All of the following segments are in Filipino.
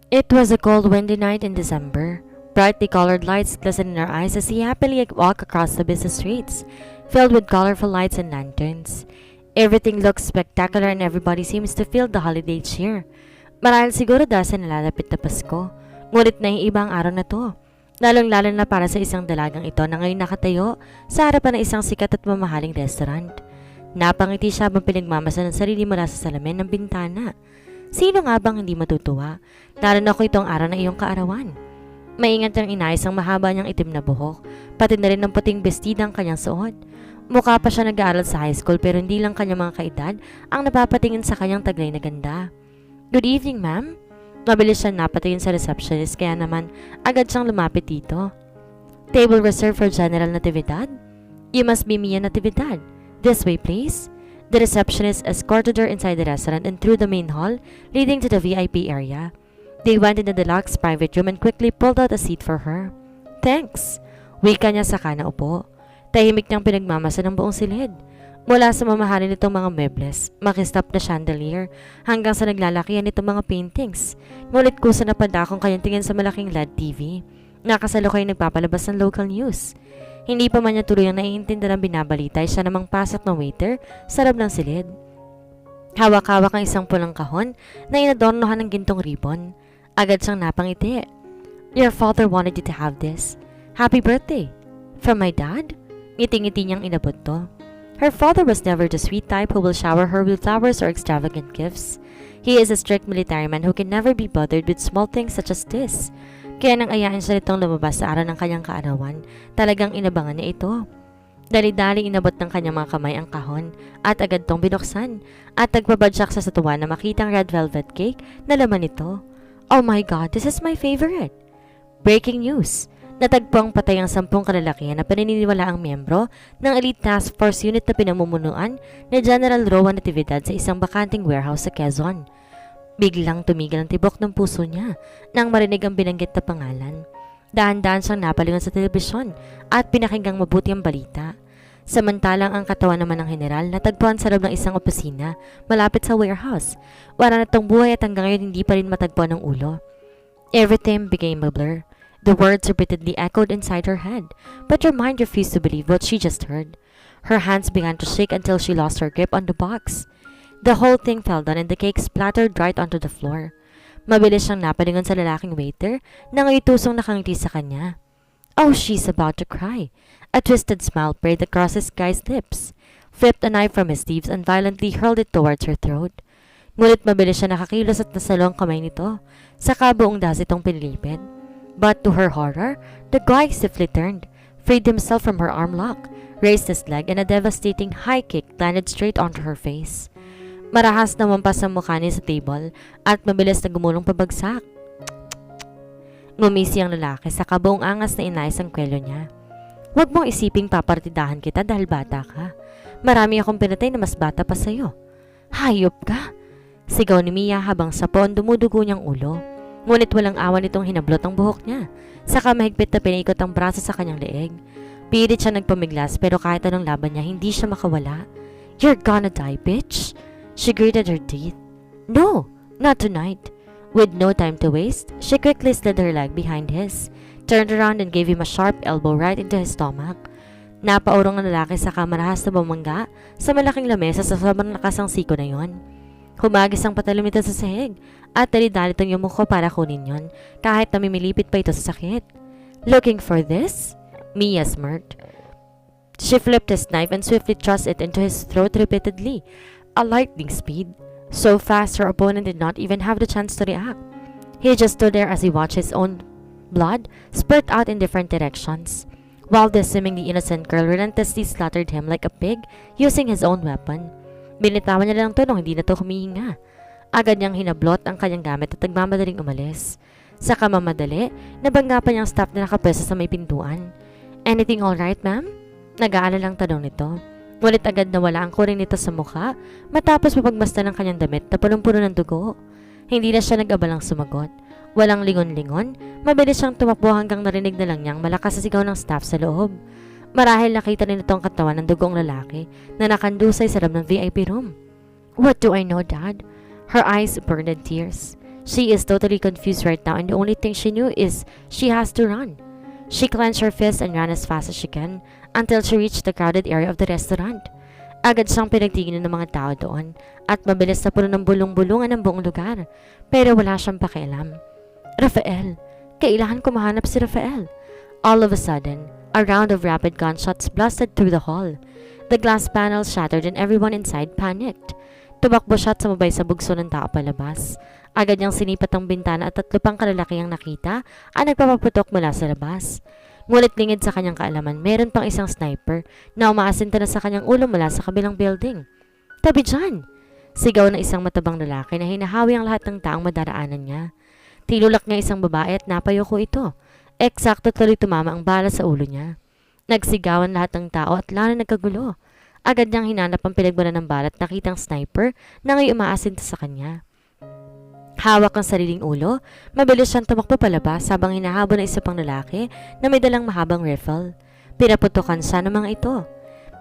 It was a cold, windy night in December. Brightly colored lights glistened in our eyes as he happily walked across the busy streets, filled with colorful lights and lanterns. Everything looks spectacular and everybody seems to feel the holiday cheer. Marahil siguro dahil sa nalalapit na Pasko, ngunit naiiba ang araw na to. Lalong-lalo na para sa isang dalagang ito na ngayon nakatayo sa harapan ng isang sikat at mamahaling restaurant. Napangiti siya habang pinagmamasa ng sarili mula sa salamin ng bintana. Sino nga bang hindi matutuwa? Lalo na ko itong araw ng iyong kaarawan. Maingat niyang inayos ang mahaba niyang itim na buhok, pati na rin ang puting bestida ang kanyang suot. Mukha pa siya nag-aaral sa high school pero hindi lang kanyang mga kaedad ang napapatingin sa kanyang taglay na ganda. Good evening, ma'am. Mabilis siya napatingin sa receptionist kaya naman agad siyang lumapit dito. Table reserved for General Natividad? You must be Mia Natividad. This way, please. The receptionist escorted her inside the restaurant and through the main hall leading to the VIP area. They went into the deluxe private room and quickly pulled out a seat for her. Thanks. Wika niya saka naupo. Tahimik niyang pinagmamasa ng buong silid. Mula sa mamahalin nitong mga mebles, makistap na chandelier, hanggang sa naglalakihan nitong mga paintings. Ngunit kusa na padakong kanyang tingin sa malaking LED TV. Nakasalukay nagpapalabas ng local news. Hindi pa man niya tuloy ang naiintindihan ng binabalita ay siya namang pasok ng waiter sa loob ng silid. Hawak-hawak ang isang pulang kahon na inadornohan ng gintong ribbon. Agad siyang napangiti. Your father wanted you to have this. Happy birthday. From my dad? Ngiti-ngiti niyang inabot to. Her father was never the sweet type who will shower her with flowers or extravagant gifts. He is a strict military man who can never be bothered with small things such as this. Kaya nang ayain siya nitong lumabas sa araw ng kanyang kaarawan, talagang inabangan niya ito. Dali-dali inabot ng kanyang mga kamay ang kahon at agad tong binuksan at nagpabadyak siya sa tuwa na makitang red velvet cake na laman nito. Oh my God, this is my favorite! Breaking news! Natagpuang patay ang 10 kalalakihan na paniniwala ang miyembro ng Elite Task Force Unit na pinamumunuan ni General Rowan Natividad sa isang bakanting warehouse sa Quezon. Biglang tumigil ang tibok ng puso niya nang marinig ang binanggit na pangalan. Dahan-dahan siyang napalingon sa telebisyon at pinakinggang mabuti ang balita. Samantalang ang katawan naman ng general natagpuan sa loob ng isang opisina malapit sa warehouse. Wala na tong buhay at hanggang ngayon hindi pa rin matagpuan ng ulo. Everything became a blur. The words repeatedly echoed inside her head, but her mind refused to believe what she just heard. Her hands began to shake until she lost her grip on the box. The whole thing fell down and the cake splattered right onto the floor. Mabilis siyang napalingon sa lalaking waiter na ngayon tusong nakangiti sa kanya. Oh, she's about to cry. A twisted smile played across his guy's lips, flipped a knife from his sleeves and violently hurled it towards her throat. Ngunit mabilis siya nakakilos at nasalo ang kamay nito, saka buong dahas itong pinilipid. But to her horror, the guy swiftly turned, freed himself from her arm lock, raised his leg, and a devastating high kick landed straight onto her face. Marahas na mampas ang mukha niya sa table at mabilis na gumulong pabagsak. Ngumisi ang lalaki sa kabuong angas na inayos ang kwelyo niya. Huwag mong isiping papartidahan kita dahil bata ka. Marami akong pinatay na mas bata pa sa'yo. Hayop ka! Sigaw ni Mia habang sapon dumudugo niyang ulo. Ngunit walang awan itong hinablot ang buhok niya. Saka mahigpit na pinaikot ang braso sa kanyang leeg. Pilit siya nagpamiglas pero kahit anong laban niya hindi siya makawala. You're gonna die, bitch! She gritted her teeth. No, not tonight. With no time to waste, she quickly slid her leg behind his, turned around and gave him a sharp elbow right into his stomach. Napaurong ang lalaki sa kamarahas na bumangga sa malaking lamesa sa sobrang lakas ng siko na yon. Humagis ang patalumitan sa sahig at dali-dali itong yumuko para kunin yon kahit namimilipit pa ito sa sakit. Looking for this? Mia smirked. She flipped his knife and swiftly thrust it into his throat repeatedly, a lightning speed. So fast her opponent did not even have the chance to react. He just stood there as he watched his own blood spurt out in different directions, while the seemingly innocent girl relentlessly slaughtered him like a pig using his own weapon. Binitawan niya lang ito nung hindi na ito humihinga. Agad niyang hinablot ang kanyang gamit at nagmamadaling umalis. Sa kamamadali, nabangga pa niyang staff na nakapwesto sa may pintuan. Anything alright, ma'am? Nag-aalalang tanong nito. Ngunit agad nawala ang kuring nito sa mukha matapos mapagmasdan ng kanyang damit na punong-puno ng dugo. Hindi na siya nag-abalang sumagot. Walang lingon-lingon, mabilis siyang tumakbo hanggang narinig na lang niyang malakas sa sigaw ng staff sa loob. Marahil nakita rin itong katawan ng dugong lalaki na nakandusay sa loob ng VIP room. What do I know, Dad? Her eyes burned in tears. She is totally confused right now, and the only thing she knew is she has to run. She clenched her fist and ran as fast as she can until she reached the crowded area of the restaurant. Agad siyang pinagtingin ng mga tao doon at mabilis na puno ng bulong-bulungan ang buong lugar, pero wala siyang pakialam. Rafael! Kailangan ko mahanap si Rafael. All of a sudden, a round of rapid gunshots blasted through the hall. The glass panels shattered and everyone inside panicked. Tumakbo siya at sumabay sa bugso ng tao palabas. Agad niyang sinipat ang bintana at 3 pang kalalaki ang nakita ang nagpapaputok mula sa labas. Ngunit lingid sa kanyang kaalaman, meron pang isang sniper na umaasinta na sa kanyang ulo mula sa kabilang building. Tabi dyan! Sigaw ng isang matabang lalaki na hinahawi ang lahat ng taong madaraanan niya. Tinulak niya isang babae at napayoko ito. Eksakto tuloy tumama ang bala sa ulo niya. Nagsigawan lahat ng tao at lalo nagkagulo. Agad niyang hinanap ang pinagbunan ng bala at nakitang sniper na ngayon umaasinta sa kanya. Hawak ang sariling ulo, mabilis siyang tumakbo palabas habang hinahabol ng isa pang lalaki na may dalang mahabang rifle. Pinaputukan siya ng mga ito.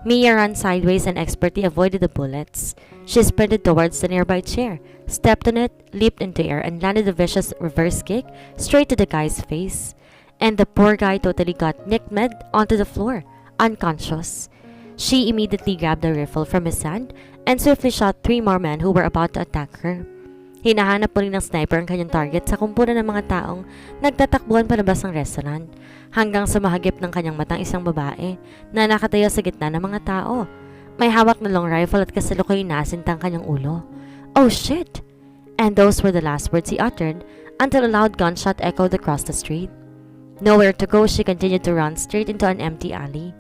Mia ran sideways and expertly avoided the bullets. She sprinted towards the nearby chair, stepped on it, leaped into air, and landed a vicious reverse kick straight to the guy's face. And the poor guy totally got nicked onto the floor, unconscious. She immediately grabbed the rifle from his hand and swiftly shot 3 more men who were about to attack her. Hinahanap mo rin ng sniper ang kanyang target sa kumpulan ng mga taong nagtatakbuhan palabas ng restaurant hanggang sa mahagip ng kanyang matang isang babae na nakatayo sa gitna ng mga tao. May hawak na long rifle at kasalukuyan naasinta ang kanyang ulo. Oh shit! And those were the last words he uttered until a loud gunshot echoed across the street. Nowhere to go, she continued to run straight into an empty alley.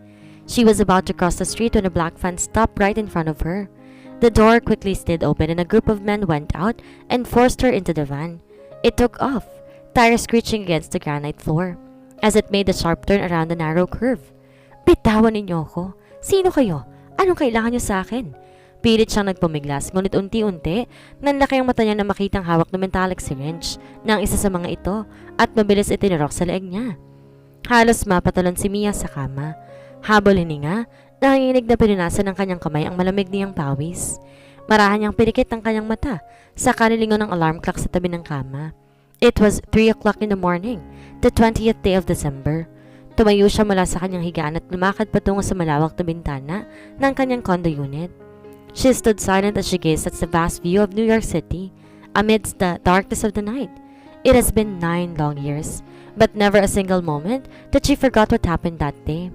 She was about to cross the street when a black van stopped right in front of her. The door quickly slid open and a group of men went out and forced her into the van. It took off, tires screeching against the granite floor, as it made a sharp turn around the narrow curve. Bitawan ninyo ako. Sino kayo? Anong kailangan niyo sa akin? Pilit siyang nagpumiglas, ngunit unti-unti, nanlaki ang mata niya na makitang hawak na metallic syringe ng isa sa mga ito at mabilis itinurok sa leeg niya. Halos mapatalon si Mia sa kama. Habol hininga, nanginginig na pinunasan ng kanyang kamay ang malamig niyang pawis. Marahan niyang pinikit ang kanyang mata sa kanilingon ng alarm clock sa tabi ng kama. It was 3 o'clock in the morning, the 20th day of December. Tumayo siya mula sa kanyang higaan at lumakad patungo sa malawak na bintana ng kanyang condo unit. She stood silent as she gazed at the vast view of New York City amidst the darkness of the night. It has been 9 long years, but never a single moment that she forgot what happened that day.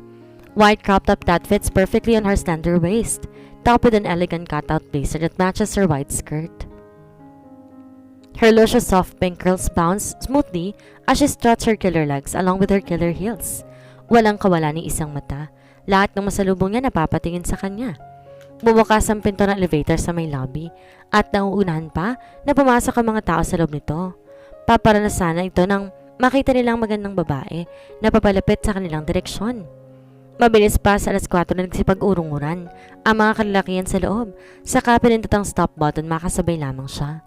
White crop top that fits perfectly on her slender waist, topped with an elegant cutout blazer that matches her white skirt. Her luscious soft pink curls bounce smoothly as she struts her killer legs along with her killer heels. Walang kawala ni isang mata. Lahat ng masalubong niya napapatingin sa kanya. Bumukas ang pinto ng elevator sa may lobby at nauunahan pa na pumasok ang mga tao sa loob nito. Paparanasan na ito nang makita nilang magandang babae na papalapit sa kanilang direksyon. Mabilis pa sa alas 4 na nagsipag-urunguran ang mga kalalakihan sa loob. Saka pinindot ang stop button, makasabay lamang siya.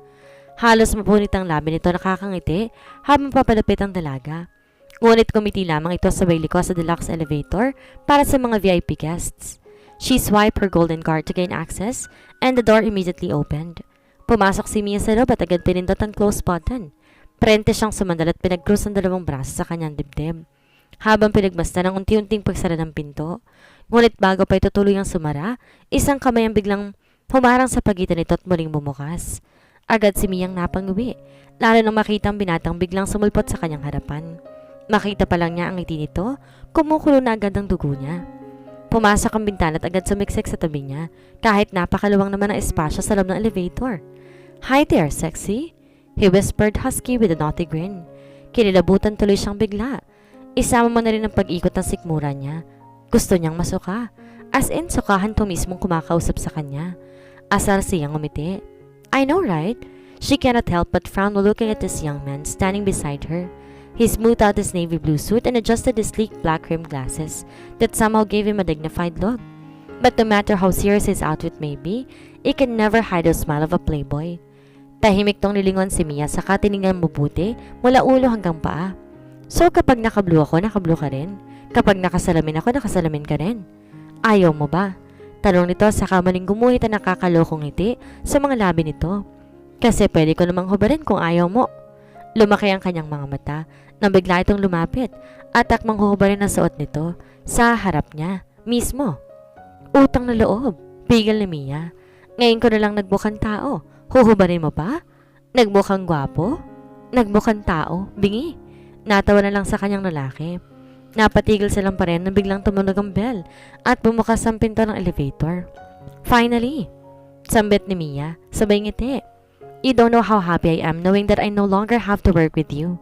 Halos mapunit ang labi nito, nakakangiti habang papalapit ang dalaga. Ngunit kumiti lamang ito sabay liko sa deluxe elevator para sa mga VIP guests. She swiped her golden card to gain access and the door immediately opened. Pumasok si Mia sa loob at agad pinindot ang close button. Prente siyang sumandal at pinag-cross ang 2 braso sa kanyang dibdib. Habang pinagmasdan ng unti-unting pagsara ng pinto. Ngunit bago pa ito tuluyang sumara, isang kamay ang biglang humarang sa pagitan nito at muling bumukas. Agad si Miyang napanguwi, lalo nang makita ang binatang biglang sumulpot sa kanyang harapan. Makita pa lang niya ang ngiti nito, kumukulo na agad ang dugo niya. Pumasok ang bintana at agad sumiksik sa tabi niya, kahit napakaluwang naman ang espasyo sa loob ng elevator. "Hi there, sexy," he whispered husky with a naughty grin. Kinilabutan tuloy siyang bigla. Isama mo na rin ang pag-ikot ng sikmura niya. Gusto niyang masuka. As in, sukahan to mismong kumakausap sa kanya. Asar siyang umiti. I know, right? She cannot help but frown while looking at this young man standing beside her. He smoothed out his navy blue suit and adjusted his sleek black rimmed glasses that somehow gave him a dignified look. But no matter how serious his outfit may be, it can never hide the smile of a playboy. Tahimik tong nilingon si Mia saka tiningnan mabuti mula ulo hanggang paa. So kapag naka-blue ako, naka-blue ka rin? Kapag nakasalamin ako, nakasalamin ka rin? Ayaw mo ba? Tanong nito saka maling gumuhit ang nakakalokong ngiti sa mga labi nito. Kasi pwede ko namang hubarin kung ayaw mo. Lumaki ang kanyang mga mata nang bigla itong lumapit at akmang huhubarin ang suot nito sa harap niya mismo. Utang na loob, pigil ni Mia. Ngayon ko na lang nagmukhang tao. Huhubarin mo pa? Nagmukhang gwapo? Nagmukhang tao, bingi. Natawa na lang sa kanyang lalaki. Napatigil silang pa rin nang biglang tumunog ang bell at bumukas ang pinto ng elevator. Finally! Sambit ni Mia, sabay ngiti. You don't know how happy I am knowing that I no longer have to work with you.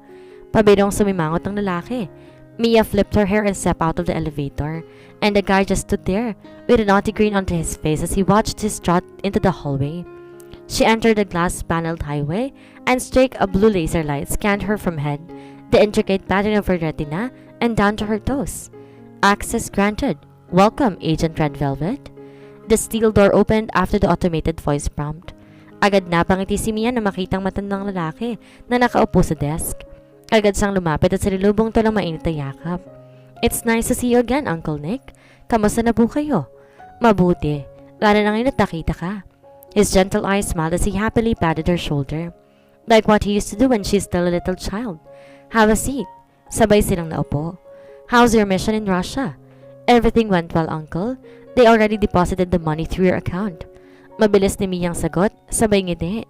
Pabirong sumimangot ang lalaki. Mia flipped her hair and stepped out of the elevator, and the guy just stood there with a naughty grin onto his face as he watched her strut into the hallway. She entered the glass-paneled highway, and straight a blue laser light scanned her from head, the intricate pattern of her retina, and down to her toes. Access granted. Welcome, Agent Red Velvet. The steel door opened after the automated voice prompt. Agad napangiti si Mia na makitang matandang lalaki na nakaupo sa desk. Agad siyang lumapit at sinilubong to ng mainit na yakap. It's nice to see you again, Uncle Nick. Kamusta na po kayo? Mabuti. Lalo na ngayon at nakita ka. His gentle eyes smiled as he happily patted her shoulder. Like what he used to do when she's still a little child. Have a seat. Sabay silang naupo. How's your mission in Russia? Everything went well, Uncle. They already deposited the money through your account. Mabilis ni Miyang sagot, sabay ngiti.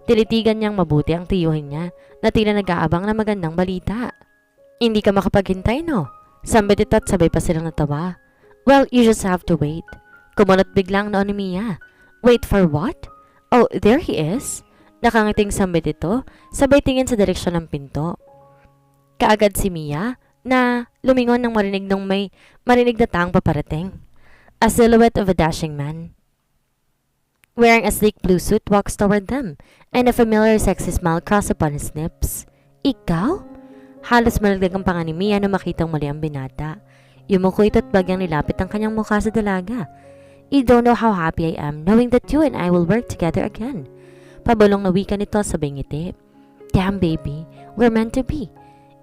Tilitigan niyang mabuti ang tiyuhin niya na tila nag-aabang na magandang balita. Hindi ka makapaghintay, no? Sambit ito at sabay pa silang natawa. Well, you just have to wait. Kumunot biglang noon ni Mia. Wait for what? Oh, there he is. Nakangiting sambit ito, sabay tingin sa direksyon ng pinto. Kaagad si Mia na lumingon nang marinig na taong paparating. A silhouette of a dashing man, wearing a sleek blue suit, walks toward them, and a familiar sexy smile crossed upon his lips. Ikaw? Halos malagdag ang panga ni Mia na makitang muli ang binata. Yumuko ito at bagyang nilapit ang kanyang mukha sa dalaga. You don't know how happy I am knowing that you and I will work together again. Pabulong na wika nito sabay ngiti. Damn baby, we're meant to be.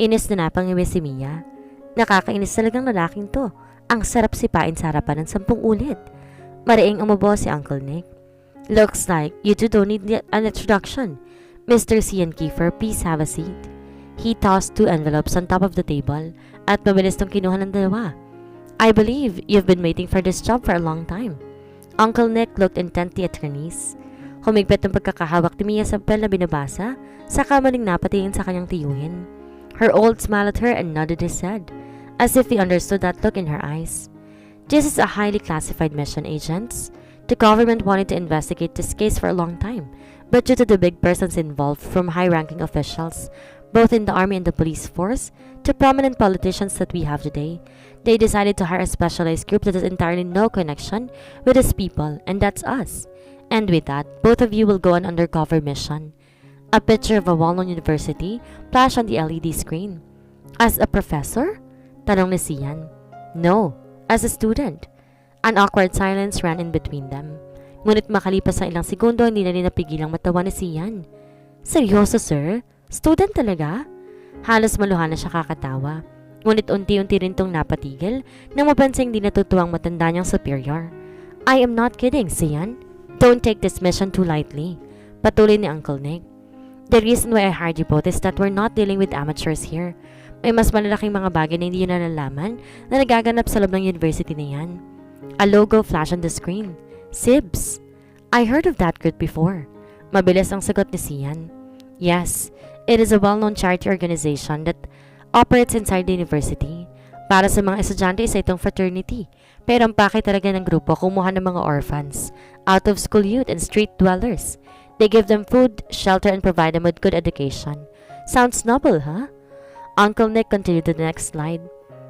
Inis na napangiwi si Mia. Nakakainis talagang lalaking to. Ang sarap sipain sa harapan ng 10 ulit. Mariing umubo si Uncle Nick. Looks like you two don't need an introduction. Mr. C and Kiefer, please have a seat. He tossed 2 envelopes on top of the table at mabilis tong kinuha ng dalawa. I believe you've been waiting for this job for a long time. Uncle Nick looked intently at her niece. Humigpit ang pagkakahawak ni Mia sa pel na binabasa, saka maling napatingin sa kanyang tiyuhin. Her old smiled at her and nodded his head, as if he understood that look in her eyes. This is a highly classified mission, agents. The government wanted to investigate this case for a long time, but due to the big persons involved, from high-ranking officials, both in the army and the police force, to prominent politicians that we have today, they decided to hire a specialized group that has entirely no connection with these people, and that's us. And with that, both of you will go on undercover mission. A picture of a well-known university flashed on the LED screen. As a professor? Tanong ni Sian. No, as a student. An awkward silence ran in between them. Ngunit makalipas ang ilang segundo, hindi na rin napigilang matawa ni Sian. Seryoso, sir? Student talaga? Halos maluha na siya kakatawa. Ngunit unti-unti rin tong napatigil nang mapansing di natutuwang matanda niyang superior. I am not kidding, Sian. Don't take this mission too lightly. Patuloy ni Uncle Nick. The reason why I hired you both is that we're not dealing with amateurs here. May mas malalaking mga bagay na hindi nyo nalalaman na nagaganap sa loob ng university na yan. A logo flashed on the screen. SIBS. I heard of that group before. Mabilis ang sagot ni Sian. Yes, it is a well-known charity organization that operates inside the university. Para sa mga estudyante isa itong fraternity. Pero ang pakay talaga ng grupo kumuha ng mga orphans, out-of-school youth and street dwellers. They give them food, shelter, and provide them with good education. Sounds noble, huh? Uncle Nick continued to the next slide.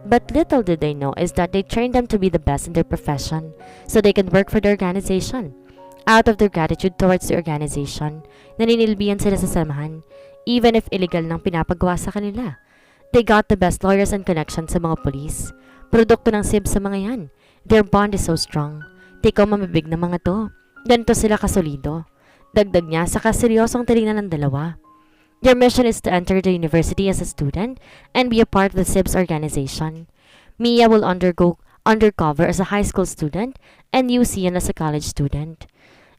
But little did they know is that they trained them to be the best in their profession so they can work for the organization. Out of their gratitude towards the organization, naninilbihan sila sa samahan, even if illegal nang pinapagawa sa kanila. They got the best lawyers and connections sa mga police. Produkto ng SIB sa mga yan. Their bond is so strong. Tikaw mamibig ng mga to. Ganito sila kasolido. Dagdag niya sa kaseryosong tinignan ng dalawa. Their mission is to enter the university as a student and be a part of the SIBS organization. Mia will undergo undercover as a high school student and you, Sian, as a college student.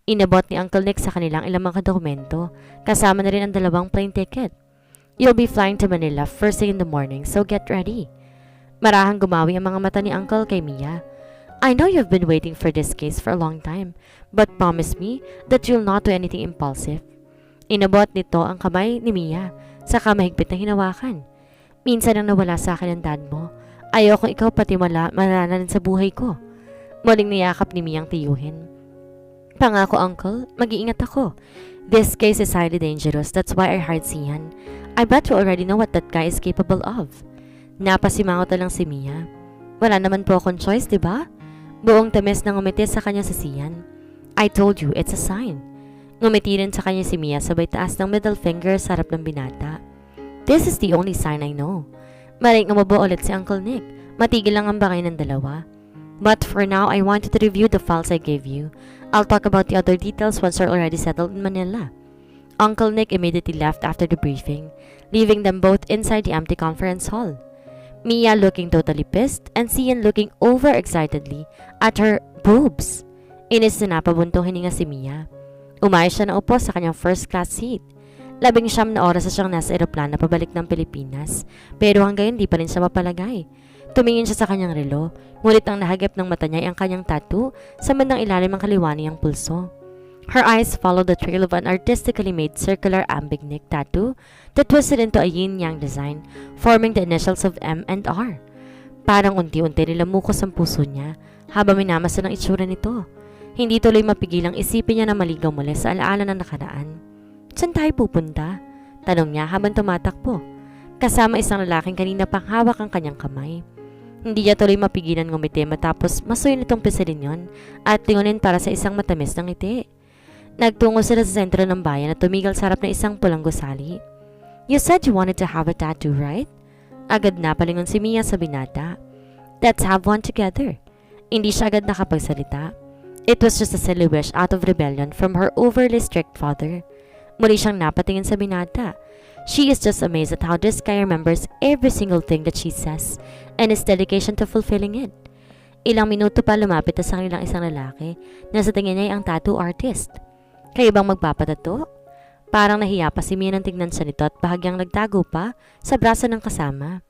Inabot ni Uncle Nick sa kanilang ilang mga dokumento, kasama na rin ang 2 plane ticket. You'll be flying to Manila first thing in the morning, so get ready. Marahang gumawi ang mga mata ni Uncle kay Mia. I know you've been waiting for this case for a long time, but promise me that you'll not do anything impulsive. Inabot nito ang kamay ni Mia, saka mahigpit na hinawakan. Minsan ang nawala sa akin ang dad mo. Ayokong ikaw pati malalanan sa buhay ko. Muling niyakap ni Mia ang tiyuhin. Pangako, Uncle, mag-iingat ako. This case is highly dangerous, that's why I hired Sian. I bet you already know what that guy is capable of. Napasimangot na lang si Mia. Wala naman po akong choice, diba? Buong tamis na ngumiti sa kanya si Sian. I told you, it's a sign. Ngumiti rin sa kanya si Mia sabay taas ng middle finger sa harap ng binata. This is the only sign I know. Maring umubo ulit si Uncle Nick. Matigil lang ang bangay ng dalawa. But for now, I want you to review the files I gave you. I'll talk about the other details once you're already settled in Manila. Uncle Nick immediately left after the briefing, leaving them both inside the empty conference hall. Mia looking totally pissed and Sian looking overexcitedly at her boobs. Inis na napabuntong hininga si Mia. Umayos siya na upo sa kanyang first class seat. 19 na oras na siyang nasa eroplano pabalik ng Pilipinas, pero hanggang hindi pa rin siya mapalagay. Tumingin siya sa kanyang relo, ngunit ang nahagip ng mata niya ay ang kanyang tattoo sa bandang ilalim ng kaliwa niyang pulso. Her eyes followed the trail of an artistically made circular ambigneck tattoo that twisted into a yin-yang design, forming the initials of M and R. Parang unti-unti nilamukos ang puso niya habang minamasa ng itsura nito. Hindi tuloy mapigilang isipin niya na maligaw muli sa alaala ng nakaraan. Saan tayo pupunta? Tanong niya habang tumatakbo. Kasama isang lalaking kanina pang hawak ang kanyang kamay. Hindi niya tuloy mapigilan ngumiti matapos masuyo nitong pisilin yon at lingunin para sa isang matamis ng ngiti. Nagtungo sila sa sentro ng bayan at tumigil sa harap ng isang pulang gusali. You said you wanted to have a tattoo, right? Agad na palingon si Mia sa binata. Let's have one together. Hindi siya agad nakapagsalita. It was just a silly wish out of rebellion from her overly strict father. Muli siyang napatingin sa binata. She is just amazed at how this guy remembers every single thing that she says and his dedication to fulfilling it. Ilang minuto pa lumapit na sa kanilang isang lalaki na sa tingin niya ay ang tattoo artist. Kayo bang magpapatato? Parang nahiya pa si Mia nang tignan siya nito at bahagyang nagtago pa sa braso ng kasama.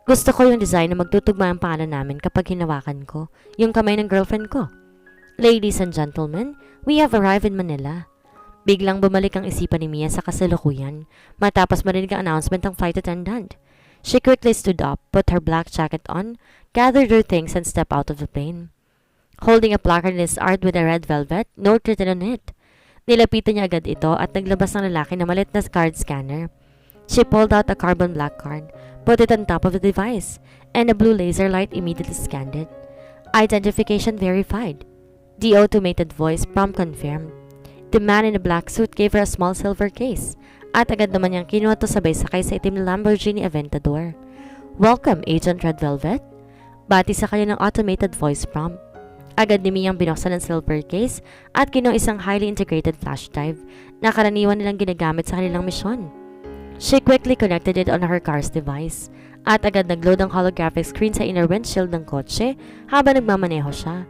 Gusto ko yung design na magtutugma ang pangalan namin kapag hinawakan ko yung kamay ng girlfriend ko. Ladies and gentlemen, we have arrived in Manila. Biglang bumalik ang isipan ni Mia sa kasalukuyan matapos marinig ang announcement ng flight attendant. She quickly stood up, put her black jacket on, gathered her things and stepped out of the plane. Holding a placard in his art with a red velvet note written on it. Nilapitan niya agad ito at naglabas ng lalaki na maliit na card scanner. She pulled out a carbon black card, put it on top of the device, and a blue laser light immediately scanned it. Identification verified. The automated voice prompt confirmed. The man in the black suit gave her a small silver case, at agad naman niyang kinuha to sabay sakay sa itim na Lamborghini Aventador. Welcome, Agent Red Velvet. Bati sa kanya ng automated voice prompt. Agad ni Miyang binuksan ang silver case at kinuha isang highly integrated flash drive na karaniwan nilang ginagamit sa kanilang misyon. She quickly connected it on her car's device at agad nagload ang holographic screen sa inner windshield ng kotse habang nagmamaneho siya.